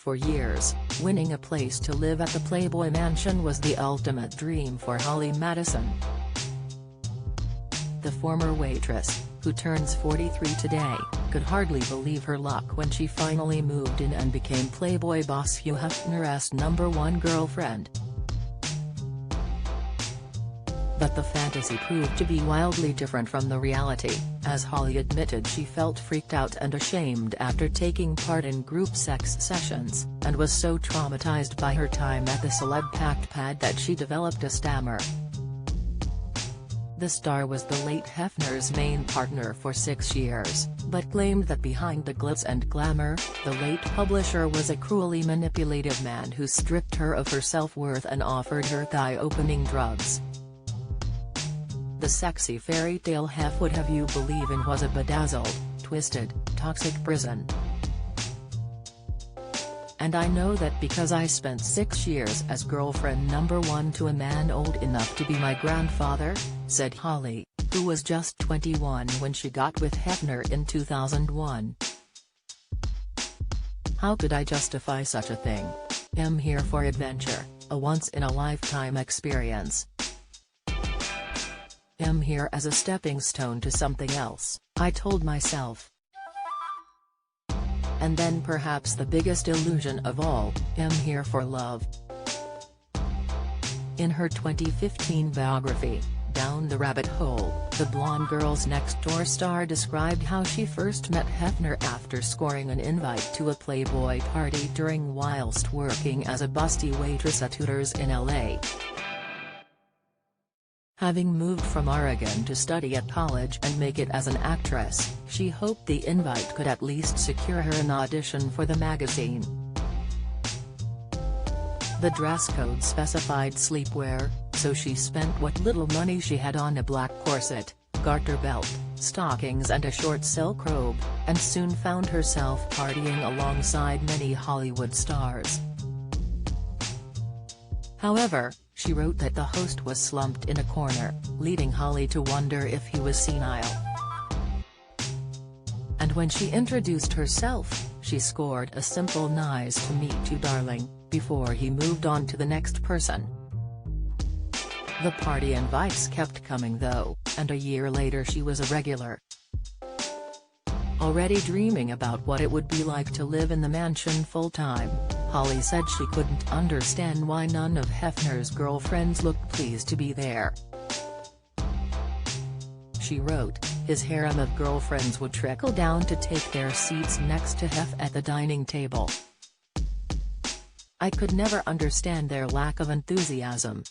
for years, winning a place to live at the Playboy mansion was the ultimate dream for Holly Madison. The former waitress, who turns 43 today, could hardly believe her luck when she finally moved in and became Playboy boss Hugh Hefner's #1 girlfriend. But the fantasy proved to be wildly different from the reality, as Holly admitted she felt freaked out and ashamed after taking part in group sex sessions, and was so traumatized by her time at the celeb-packed pad that she developed a stammer. The star was the late Hefner's main partner for 6 years, but claimed that behind the glitz and glamour, the late publisher was a cruelly manipulative man who stripped her of her self-worth and offered her thigh-opening drugs. The sexy fairy tale Hef would have you believe in was a bedazzled, twisted, toxic prison. And I know that because I spent 6 years as girlfriend #1 to a man old enough to be my grandfather, said Holly, who was just 21 when she got with Hefner in 2001. How could I justify such a thing? I'm here for adventure, a once-in-a-lifetime experience. I'm here as a stepping stone to something else, I told myself. And then perhaps the biggest illusion of all, I'm here for love. In her 2015 biography, Down the Rabbit Hole, the blonde Girls Next Door star described how she first met Hefner after scoring an invite to a Playboy party whilst working as a busty waitress at Hooters in LA. Having moved from Oregon to study at college and make it as an actress, she hoped the invite could at least secure her an audition for the magazine. The dress code specified sleepwear, so she spent what little money she had on a black corset, garter belt, stockings and a short silk robe, and soon found herself partying alongside many Hollywood stars. However, she wrote that the host was slumped in a corner, leading Holly to wonder if he was senile. And when she introduced herself, she scored a simple "nice to meet you darling," before he moved on to the next person. The party invites kept coming though, and a year later she was a regular. Already dreaming about what it would be like to live in the mansion full-time, Holly said she couldn't understand why none of Hefner's girlfriends looked pleased to be there. She wrote, his harem of girlfriends would trickle down to take their seats next to Hef at the dining table. I could never understand their lack of enthusiasm.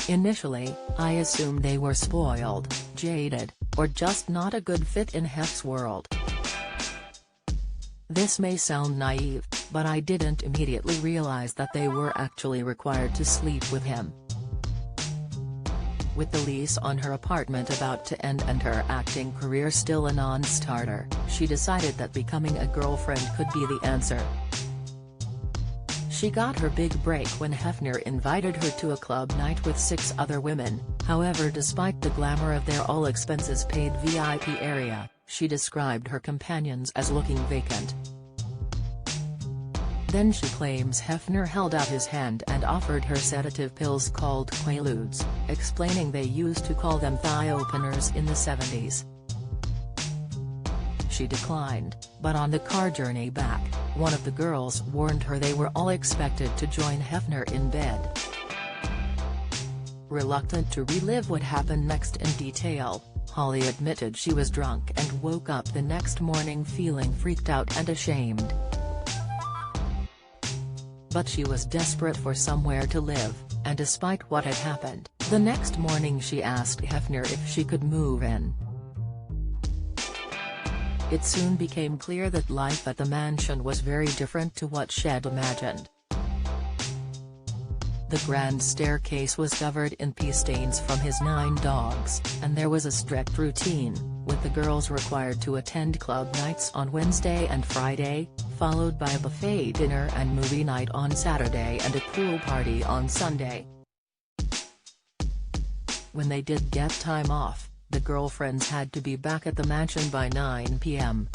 Initially, I assumed they were spoiled, jaded, or just not a good fit in Hef's world. This may sound naive, but I didn't immediately realize that they were actually required to sleep with him. With the lease on her apartment about to end and her acting career still a non-starter, she decided that becoming a girlfriend could be the answer. She got her big break when Hefner invited her to a club night with 6 other women. However, despite the glamour of their all-expenses-paid VIP area, she described her companions as looking vacant. Then she claims Hefner held out his hand and offered her sedative pills called Quaaludes, explaining they used to call them thigh openers in the 70s. She declined, but on the car journey back, one of the girls warned her they were all expected to join Hefner in bed. Reluctant to relive what happened next in detail, Holly admitted she was drunk and woke up the next morning feeling freaked out and ashamed. But she was desperate for somewhere to live, and despite what had happened, the next morning she asked Hefner if she could move in. It soon became clear that life at the mansion was very different to what she'd imagined. The grand staircase was covered in pee stains from his 9 dogs, and there was a strict routine, with the girls required to attend club nights on Wednesday and Friday, followed by a buffet dinner and movie night on Saturday and a pool party on Sunday. When they did get time off, the girlfriends had to be back at the mansion by 9 p.m.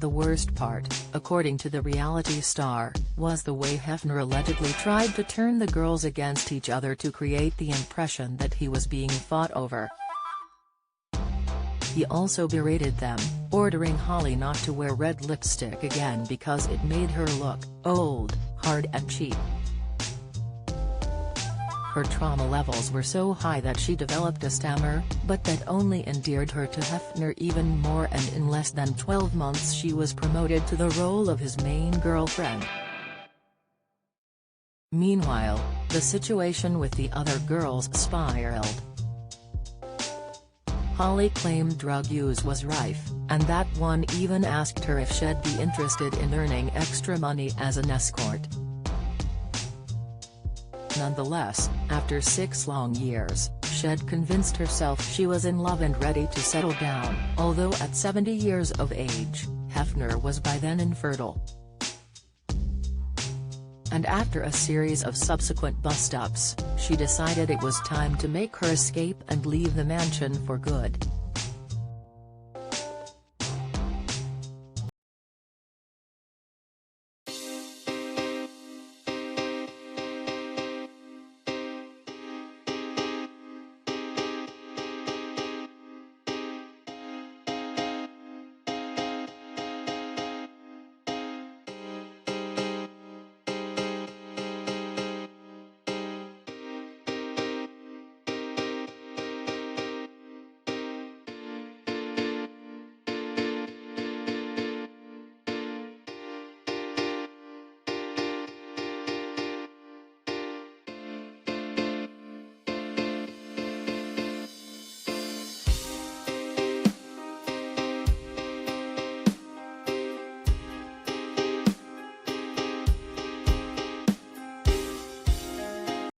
The worst part, according to the reality star, was the way Hefner allegedly tried to turn the girls against each other to create the impression that he was being fought over. He also berated them, ordering Holly not to wear red lipstick again because it made her look old, hard and cheap. Her trauma levels were so high that she developed a stammer, but that only endeared her to Hefner even more, and in less than 12 months she was promoted to the role of his main girlfriend. Meanwhile, the situation with the other girls spiraled. Holly claimed drug use was rife, and that one even asked her if she'd be interested in earning extra money as an escort. Nonetheless, after 6 long years, she'd convinced herself she was in love and ready to settle down, although at 70 years of age, Hefner was by then infertile. And after a series of subsequent bust-ups, she decided it was time to make her escape and leave the mansion for good.